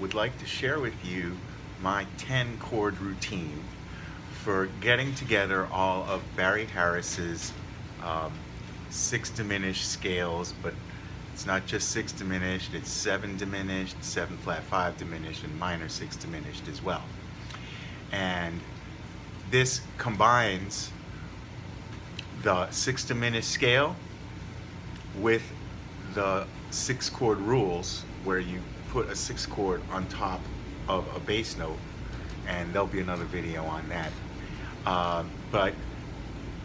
would like to share with you my 10 chord routine for getting together all of Barry Harris's six-diminished scales, but it's not just six-diminished, it's seven-diminished, 7-flat-5 diminished, and minor six-diminished as well. And this combines the six-diminished scale with the 6-chord rules, where you put a 6 chord on top of a bass note, and there'll be another video on that. But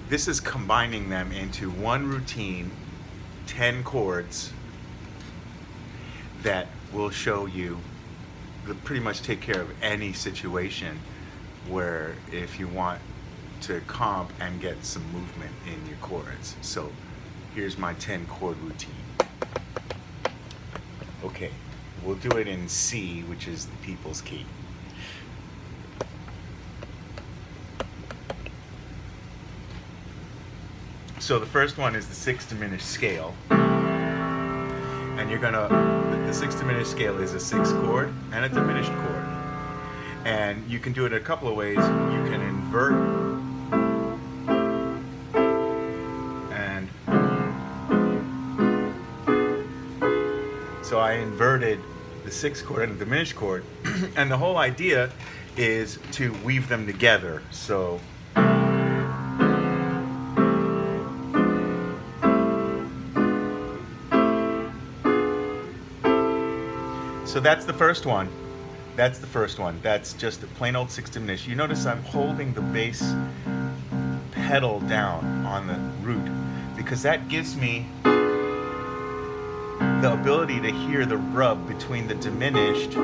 this is combining them into one routine, 10 chords that will show you, pretty much take care of any situation where if you want to comp and get some movement in your chords. So here's my 10 chord routine. Okay, we'll do it in C, which is the people's key. So the first one is the six-diminished scale. And you're gonna, the six-diminished scale is a 6 chord and a diminished chord. And you can do it a couple of ways. You can invert and so I inverted the 6 chord and the diminished chord, and the whole idea is to weave them together. So that's the first one. That's the first one. That's just a plain old six-diminished. You notice I'm holding the bass pedal down on the root because that gives me the ability to hear the rub between the diminished,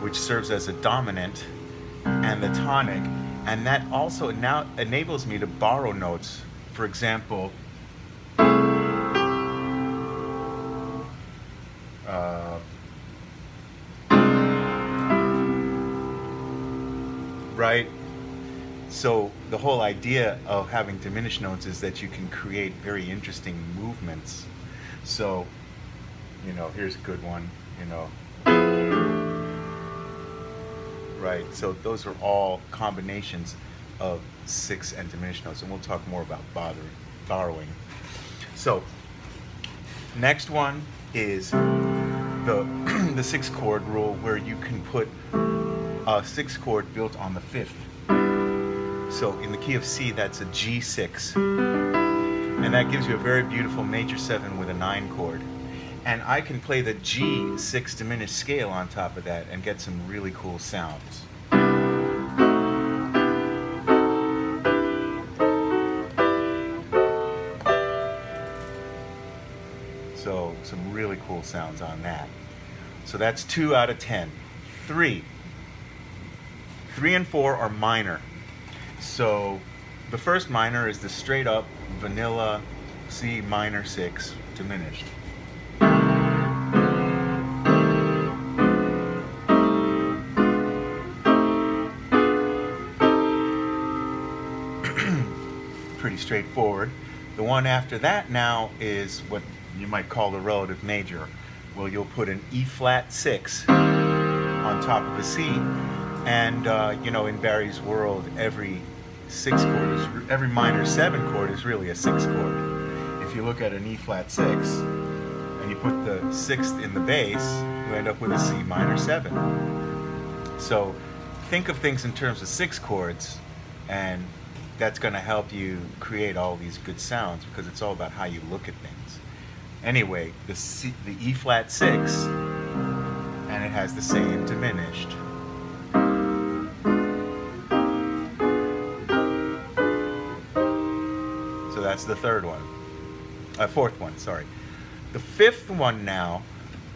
which serves as a dominant, and the tonic, and that also now enables me to borrow notes. For example, right? So the whole idea of having diminished notes is that you can create very interesting movements. So, you know, here's a good one, you know. Right, so those are all combinations of 6 and diminished notes, and we'll talk more about borrowing. So, next one is the 6 chord rule, where you can put a 6 chord built on the 5th. So in the key of C, that's a G6, and that gives you a very beautiful major 7 with a 9 chord. And I can play the G6 diminished scale on top of that and get some really cool sounds. So some really cool sounds on that. So that's 2 out of 10. 3 and 4 are minor. So the first minor is the straight up vanilla C minor 6 diminished. Pretty straightforward. The one after that now is what you might call the relative major. Well, you'll put an E flat 6 on top of a C, and you know, in Barry's world, every minor 7 chord is really a 6 chord. If you look at an E flat 6 and you put the 6th in the bass, you end up with a C minor 7. So think of things in terms of 6 chords, and that's going to help you create all these good sounds, because it's all about how you look at things. Anyway, the E flat 6, and it has the same diminished. So that's the fourth one, sorry. The 5th one now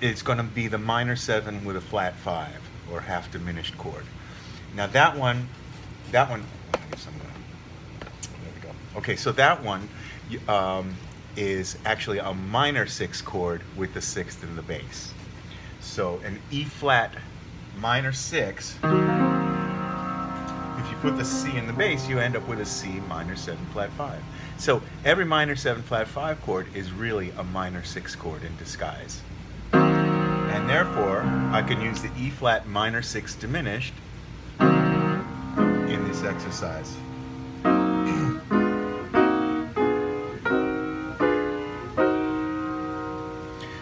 is going to be the minor 7 with a flat 5, or half diminished chord. Now that one, I guess I'm gonna, there we go. Okay, so that one is actually a minor 6 chord with the 6th in the bass. So an E flat minor 6, if you put the C in the bass, you end up with a C minor 7 flat 5. So every minor 7 flat 5 chord is really a minor 6 chord in disguise. And And therefore, I can use the E flat minor 6 diminished in this exercise.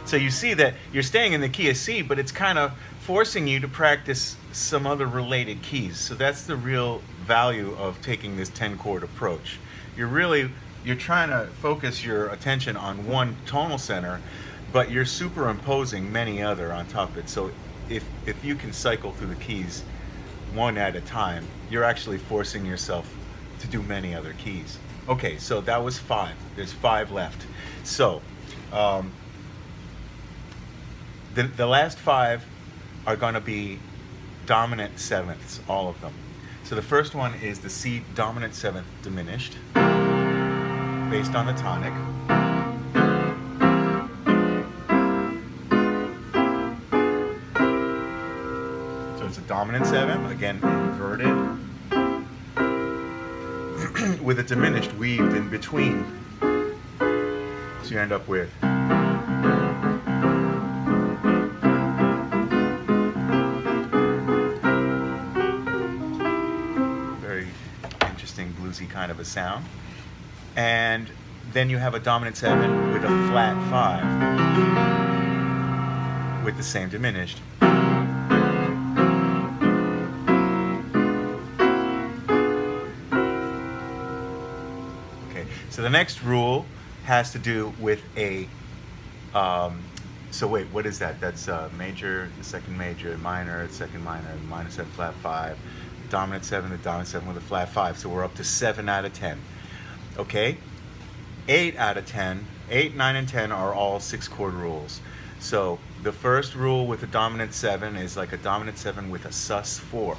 So you see that you're staying in the key of C, but it's kind of forcing you to practice some other related keys. So that's the real value of taking this 10 chord approach. You're trying to focus your attention on one tonal center, but you're superimposing many other on top of it. So if you can cycle through the keys one at a time, you're actually forcing yourself to do many other keys. Okay, so that was 5. There's 5 left. So the last 5 are going to be dominant sevenths, all of them. So the first one is the C dominant seventh diminished, based on the tonic. So it's a dominant seventh, again inverted, with a diminished weaved in between. So you end up with bluesy kind of a sound. And then you have a dominant 7 with a flat 5 with the same diminished. Okay, so the next rule has to do with a so wait, what is that? That's major, the second major, minor, second minor, minor 7 flat 5, dominant 7, the dominant 7 with a flat 5. So we're up to 7 out of 10. Okay? 8 out of 10, 8, 9, and 10 are all 6 chord rules. So the first rule with a dominant 7 is like a dominant 7 with a sus 4.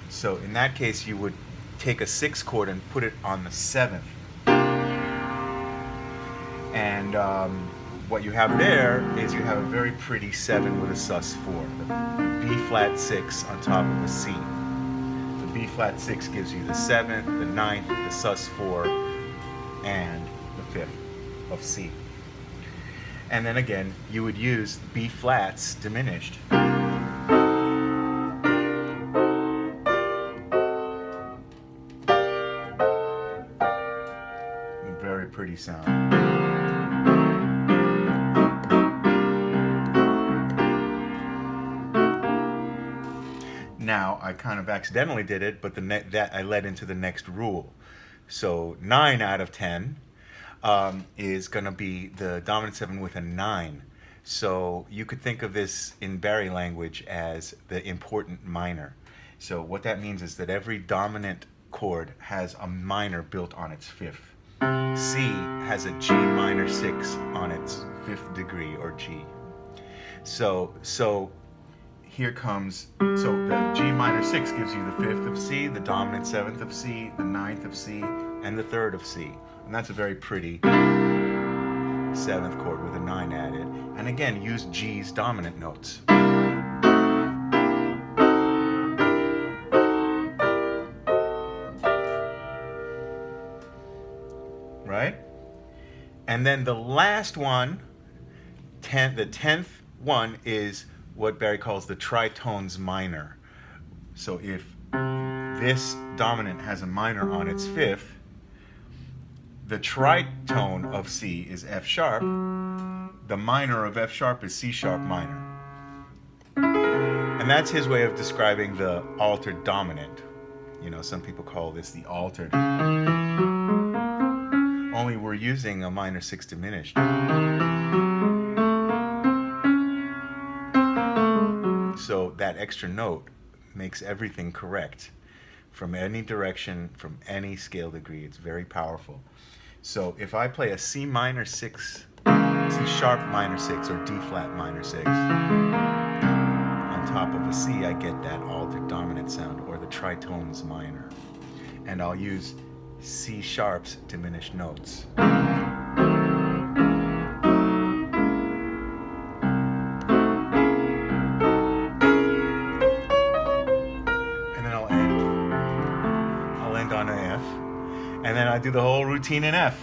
So in that case, you would take a 6 chord and put it on the 7th. And what you have there is you have a very pretty 7 with a sus 4. The B flat 6 on top of a C. B flat 6 gives you the 7th, the 9th, the sus 4, and the 5th of C. And then again, you would use B flats diminished. Very pretty sound. Now, I kind of accidentally did it, but that I led into the next rule. So 9 out of 10 is going to be the dominant 7 with a 9. So you could think of this in Barry language as the important minor. So what that means is that every dominant chord has a minor built on its 5th. C has a G minor 6 on its 5th degree, or G. So here comes, so the G minor 6 gives you the 5th of C, the dominant 7th of C, the 9th of C, and the 3rd of C. And that's a very pretty 7th chord with a 9 added. And again, use G's dominant notes. Right? And then the last one, the 10th one, is what Barry calls the tritones minor. So if this dominant has a minor on its 5th, the tritone of C is F sharp, the minor of F sharp is C sharp minor. And that's his way of describing the altered dominant. You know, some people call this the altered. Only we're using a minor 6 diminished. So that extra note makes everything correct from any direction, from any scale degree. It's very powerful. So if I play a C minor 6, C sharp minor 6, or D flat minor 6, on top of a C, I get that altered dominant sound, or the tritones minor. And I'll use C sharp's diminished notes. On an F, and then I do the whole routine in F.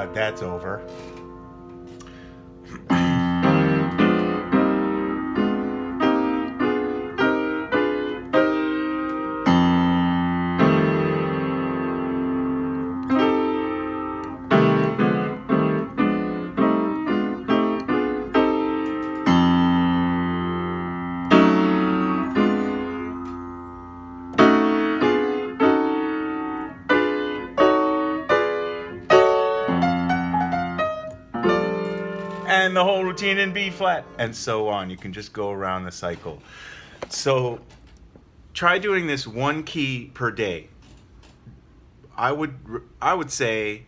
God that's over. And the whole routine in B flat, and so on. You can just go around the cycle. So try doing this one key per day. I would say,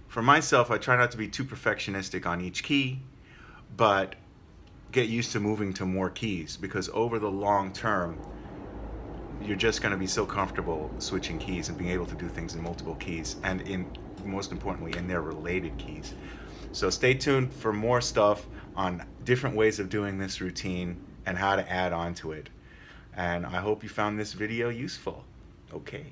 for myself, I try not to be too perfectionistic on each key, but get used to moving to more keys, because over the long term, you're just going to be so comfortable switching keys and being able to do things in multiple keys, and most importantly, in their related keys. So stay tuned for more stuff on different ways of doing this routine and how to add on to it. And I hope you found this video useful. Okay.